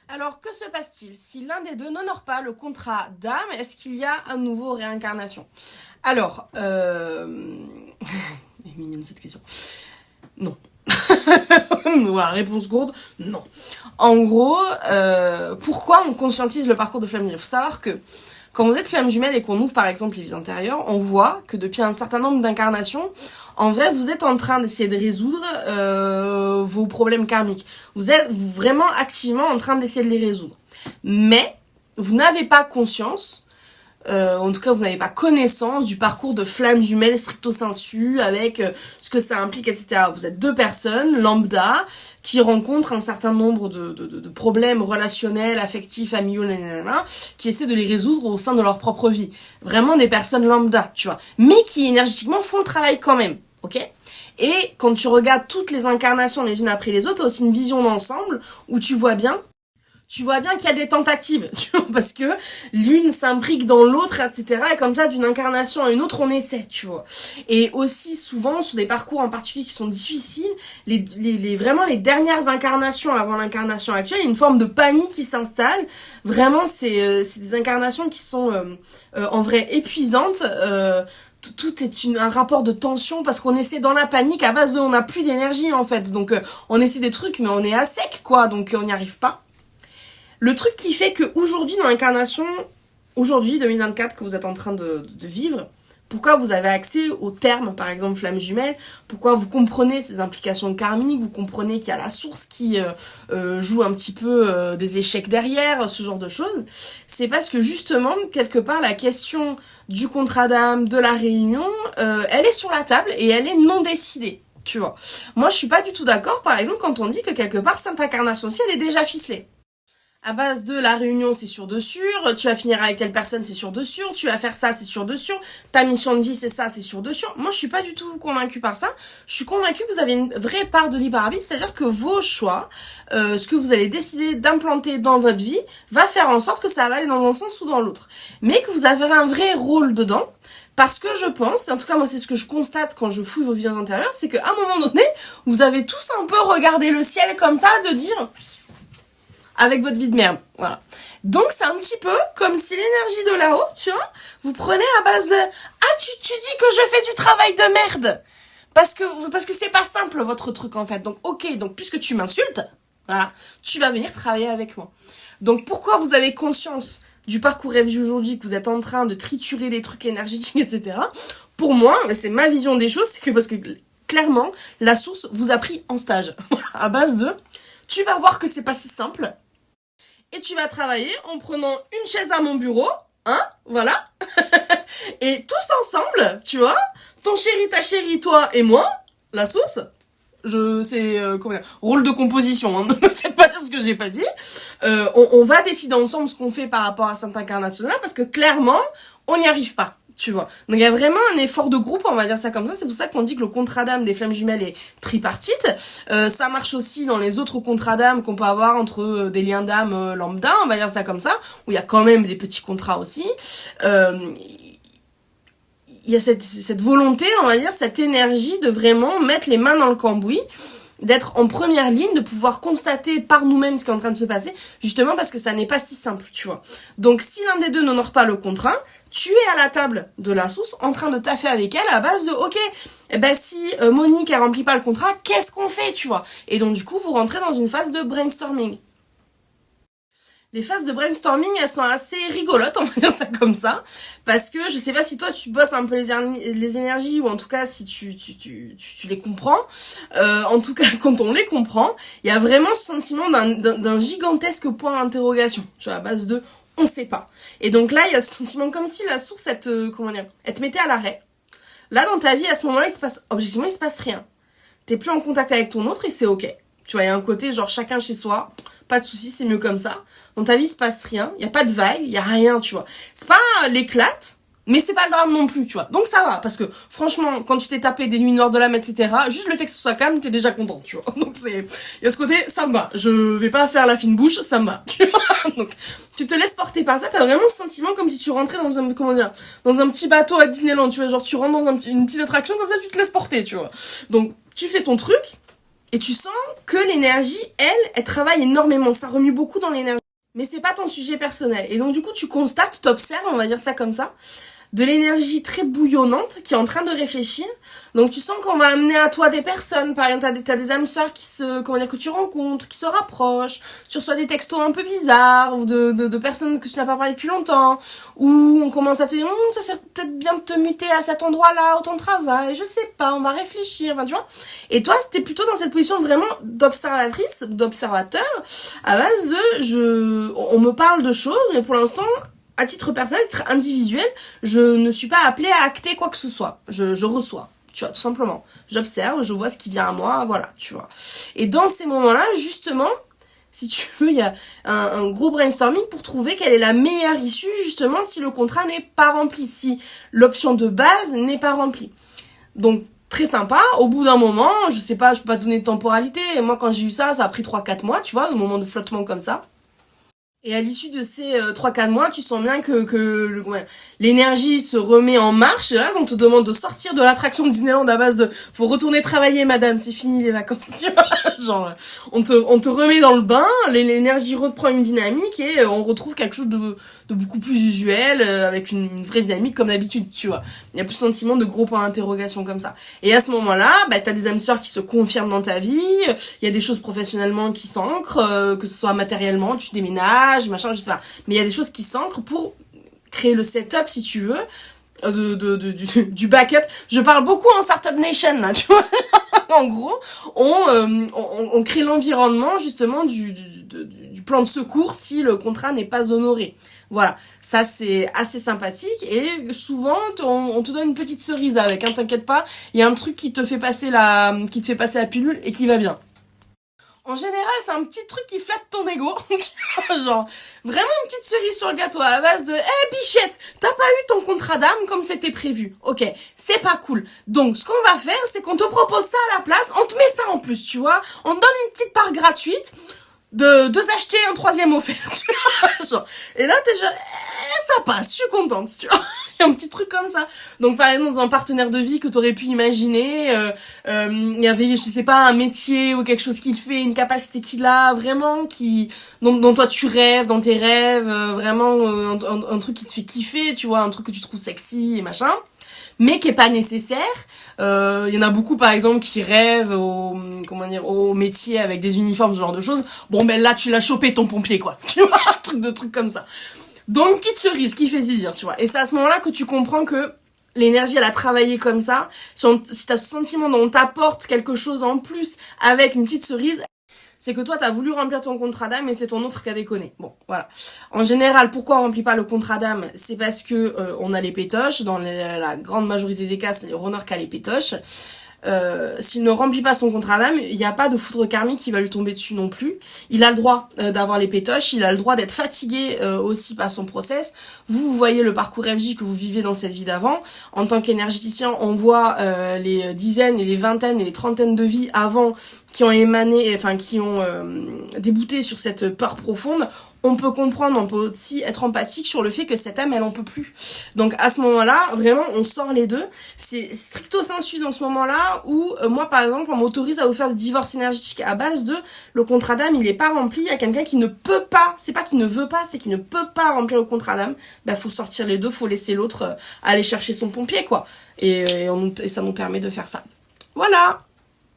Alors, que se passe-t-il si l'un des deux n'honore pas le contrat d'âme? Est-ce qu'il y a un nouveau réincarnation? Alors, elle est mignonne cette question. Non. Voilà, réponse courte, non. En gros, pourquoi on conscientise le parcours de flamme jumelle? Il faut savoir que quand vous êtes flamme jumelle et qu'on ouvre par exemple les vies antérieures, on voit que depuis un certain nombre d'incarnations, en vrai, vous êtes en train d'essayer de résoudre vos problèmes karmiques. Vous êtes vraiment activement en train d'essayer de les résoudre. Mais vous n'avez pas conscience, en tout cas vous n'avez pas connaissance du parcours de flamme jumelle stricto sensu avec ce que ça implique, etc. Vous êtes deux personnes lambda qui rencontrent un certain nombre de problèmes relationnels, affectifs, familiaux, nanana, qui essaient de les résoudre au sein de leur propre vie. Vraiment des personnes lambda, tu vois, mais qui énergétiquement font le travail quand même, ok? Et quand tu regardes toutes les incarnations les unes après les autres, t'as aussi une vision d'ensemble où tu vois bien qu'il y a des tentatives, tu vois, parce que l'une s'imbrique dans l'autre, etc. Et comme ça, d'une incarnation à une autre, on essaie, tu vois. Et aussi, souvent, sur des parcours en particulier qui sont difficiles, vraiment les dernières incarnations avant l'incarnation actuelle, il y a une forme de panique qui s'installe. Vraiment, c'est des incarnations qui sont en vrai épuisantes. Tout est un rapport de tension parce qu'on essaie dans la panique à base de on n'a plus d'énergie en fait. Donc on essaie des trucs mais on est à sec quoi, donc on n'y arrive pas. Le truc qui fait que aujourd'hui dans l'incarnation, aujourd'hui 2024 que vous êtes en train de vivre, pourquoi vous avez accès aux termes, par exemple flamme jumelle, pourquoi vous comprenez ces implications karmiques, vous comprenez qu'il y a la source qui joue un petit peu des échecs derrière, ce genre de choses, c'est parce que justement, quelque part, la question du contrat d'âme, de la réunion, elle est sur la table et elle est non décidée. Tu vois. Moi, je suis pas du tout d'accord, par exemple, quand on dit que quelque part, cette incarnation-ci, elle est déjà ficelée. À base de la réunion, c'est sûr de sûr, tu vas finir avec telle personne, c'est sûr de sûr, tu vas faire ça, c'est sûr de sûr, ta mission de vie, c'est ça, c'est sûr de sûr. Moi, je suis pas du tout convaincue par ça. Je suis convaincue que vous avez une vraie part de libre arbitre, c'est-à-dire que vos choix, ce que vous allez décider d'implanter dans votre vie, va faire en sorte que ça va aller dans un sens ou dans l'autre. Mais que vous avez un vrai rôle dedans. Parce que je pense, et en tout cas moi c'est ce que je constate quand je fouille vos vies intérieures, c'est qu'à un moment donné, vous avez tous un peu regardé le ciel comme ça, de dire avec votre vie de merde, voilà. Donc c'est un petit peu comme si l'énergie de là-haut, tu vois, vous prenez à base de ah tu dis que je fais du travail de merde parce que c'est pas simple votre truc en fait. Donc ok, donc puisque tu m'insultes, voilà, tu vas venir travailler avec moi. Donc pourquoi vous avez conscience du parcours rêve aujourd'hui que vous êtes en train de triturer des trucs énergétiques, etc. Pour moi, c'est ma vision des choses, c'est que parce que clairement la source vous a pris en stage à base de tu vas voir que c'est pas si simple. Et tu vas travailler en prenant une chaise à mon bureau, hein, voilà. Et tous ensemble, tu vois, ton chéri, ta chérie, toi et moi, la sauce, c'est comment dire, rôle de composition, hein, ne me faites pas dire ce que j'ai pas dit. On va décider ensemble ce qu'on fait par rapport à cette incarnation-là, parce que clairement, on n'y arrive pas. Tu vois. Donc il y a vraiment un effort de groupe, on va dire ça comme ça. C'est pour ça qu'on dit que le contrat d'âme des flammes jumelles est tripartite. Ça marche aussi dans les autres contrats d'âme qu'on peut avoir entre des liens d'âme lambda, on va dire ça comme ça, où il y a quand même des petits contrats aussi. Il y a cette volonté, on va dire, cette énergie de vraiment mettre les mains dans le cambouis, d'être en première ligne, de pouvoir constater par nous-mêmes ce qui est en train de se passer, justement parce que ça n'est pas si simple, tu vois. Donc si l'un des deux n'honore pas le contrat, tu es à la table de la source en train de taffer avec elle à base de ok, eh ben si Monique elle remplit pas le contrat, qu'est-ce qu'on fait, tu vois. Et donc du coup vous rentrez dans une phase de brainstorming. Les phases de brainstorming, elles sont assez rigolotes, on va dire ça comme ça, parce que je sais pas si toi tu bosses un peu les énergies, ou en tout cas si tu les comprends, en tout cas quand on les comprend, il y a vraiment ce sentiment d'un gigantesque point d'interrogation, sur la base de on sait pas. Et donc là, il y a ce sentiment comme si la source, elle te mettait à l'arrêt. Là, dans ta vie, à ce moment-là, objectivement, il se passe rien. T'es plus en contact avec ton autre et c'est ok. Tu vois, il y a un côté genre chacun chez soi, pas de soucis, c'est mieux comme ça. Dans ta vie, il se passe rien, il y a pas de vague, il y a rien, tu vois. C'est pas l'éclate, mais c'est pas le drame non plus, tu vois. Donc ça va, parce que franchement, quand tu t'es tapé des nuits noires de l'âme, etc., juste le fait que ce soit calme, t'es déjà content, tu vois. Donc il y a ce côté, ça me va. Je vais pas faire la fine bouche, ça me va, tu vois. Donc, tu te laisses porter par ça, t'as vraiment ce sentiment comme si tu rentrais dans dans un petit bateau à Disneyland, tu vois. Genre, tu rentres dans une petite attraction, comme ça, tu te laisses porter, tu vois. Donc, tu fais ton truc, Et tu sens que l'énergie, elle travaille énormément. Ça remue beaucoup dans l'énergie. Mais c'est pas ton sujet personnel. Et donc du coup, tu constates, t'observes, on va dire ça comme ça, de l'énergie très bouillonnante qui est en train de réfléchir. Donc tu sens qu'on va amener à toi des personnes. Par exemple, t'as des âmes sœurs que tu rencontres, qui se rapprochent. Tu reçois des textos un peu bizarres ou de personnes que tu n'as pas parlé depuis longtemps. Ou on commence à te dire, ça serait peut-être bien de te muter à cet endroit-là, au ton travail. Je sais pas, on va réfléchir, enfin, tu vois. Et toi, t'es plutôt dans cette position vraiment d'observatrice, d'observateur, à base on me parle de choses, mais pour l'instant, à titre personnel, à titre individuel, je ne suis pas appelée à acter quoi que ce soit. Je reçois, tu vois, tout simplement. J'observe, je vois ce qui vient à moi, voilà, tu vois. Et dans ces moments-là, justement, si tu veux, il y a un gros brainstorming pour trouver quelle est la meilleure issue, justement, si le contrat n'est pas rempli, si l'option de base n'est pas remplie. Donc, très sympa, au bout d'un moment, je sais pas, je peux pas donner de temporalité, et moi quand j'ai eu ça, ça a pris 3-4 mois, tu vois, de moments de flottement comme ça. Et à l'issue de ces 3-4 mois, tu sens bien que l'énergie se remet en marche. Et là, on te demande de sortir de l'attraction de Disneyland à base de faut retourner travailler, madame, c'est fini les vacances. Genre, on te remet dans le bain, l'énergie reprend une dynamique et on retrouve quelque chose de beaucoup plus usuel, avec une vraie dynamique comme d'habitude, tu vois. Il y a plus sentiment de gros points d'interrogation comme ça. Et à ce moment-là, t'as des âmes sœurs qui se confirment dans ta vie, il y a des choses professionnellement qui s'ancrent, que ce soit matériellement, tu déménages, machin, je sais pas. Mais il y a des choses qui s'ancrent pour créer le setup, si tu veux, du backup. Je parle beaucoup en Startup Nation, là, tu vois. En gros, on crée l'environnement, justement, du plan de secours si le contrat n'est pas honoré. Voilà, ça c'est assez sympathique et souvent on te donne une petite cerise avec, hein, t'inquiète pas, il y a un truc qui te fait passer la pilule et qui va bien. En général, c'est un petit truc qui flatte ton ego. Genre, vraiment une petite cerise sur le gâteau à la base de bichette, t'as pas eu ton contrat d'âme comme c'était prévu. Ok, c'est pas cool. Donc, ce qu'on va faire, c'est qu'on te propose ça à la place, on te met ça en plus, tu vois. On te donne une petite part gratuite de deux acheter un troisième offert, tu vois. Genre, et là, t'es genre, ça passe, je suis contente, tu vois. Il y a un petit truc comme ça. Donc par exemple dans un partenaire de vie que t'aurais pu imaginer, il y avait, je sais pas, un métier ou quelque chose qu'il fait, une capacité qu'il a vraiment, dont toi tu rêves, dans tes rêves, vraiment un truc qui te fait kiffer, tu vois, un truc que tu trouves sexy et machin, mais qui est pas nécessaire. Il y en a beaucoup par exemple qui rêvent au métier avec des uniformes, ce genre de choses. Bon ben là tu l'as chopé ton pompier quoi, tu vois, un truc comme ça. Donc, petite cerise qui fait zizir, tu vois. Et c'est à ce moment-là que tu comprends que l'énergie, elle a travaillé comme ça. Si t'as ce sentiment dont on t'apporte quelque chose en plus avec une petite cerise, c'est que toi, t'as voulu remplir ton contrat d'âme et c'est ton autre qui a déconné. Bon, voilà. En général, pourquoi on remplit pas le contrat d'âme? C'est parce que on a les pétoches. Dans la grande majorité des cas, c'est le runner qui a les pétoches. S'il ne remplit pas son contrat d'âme, il n'y a pas de foudre karmique qui va lui tomber dessus non plus. Il a le droit d'avoir les pétoches, il a le droit d'être fatigué aussi par son process. Vous voyez le parcours FJ que vous vivez dans cette vie d'avant. En tant qu'énergéticien, on voit les dizaines et les vingtaines et les trentaines de vies avant qui ont émané, enfin qui ont débouté sur cette peur profonde. On peut comprendre, on peut aussi être empathique sur le fait que cette âme, elle en peut plus. Donc à ce moment-là, vraiment, on sort les deux. C'est stricto sensu dans ce moment-là où moi, par exemple, on m'autorise à vous faire des divorces énergétiques à base de le contrat d'âme, il est pas rempli. Il y a quelqu'un qui ne peut pas, c'est pas qu'il ne veut pas, c'est qu'il ne peut pas remplir le contrat d'âme. Faut sortir les deux, faut laisser l'autre aller chercher son pompier, quoi. Et ça nous permet de faire ça. Voilà.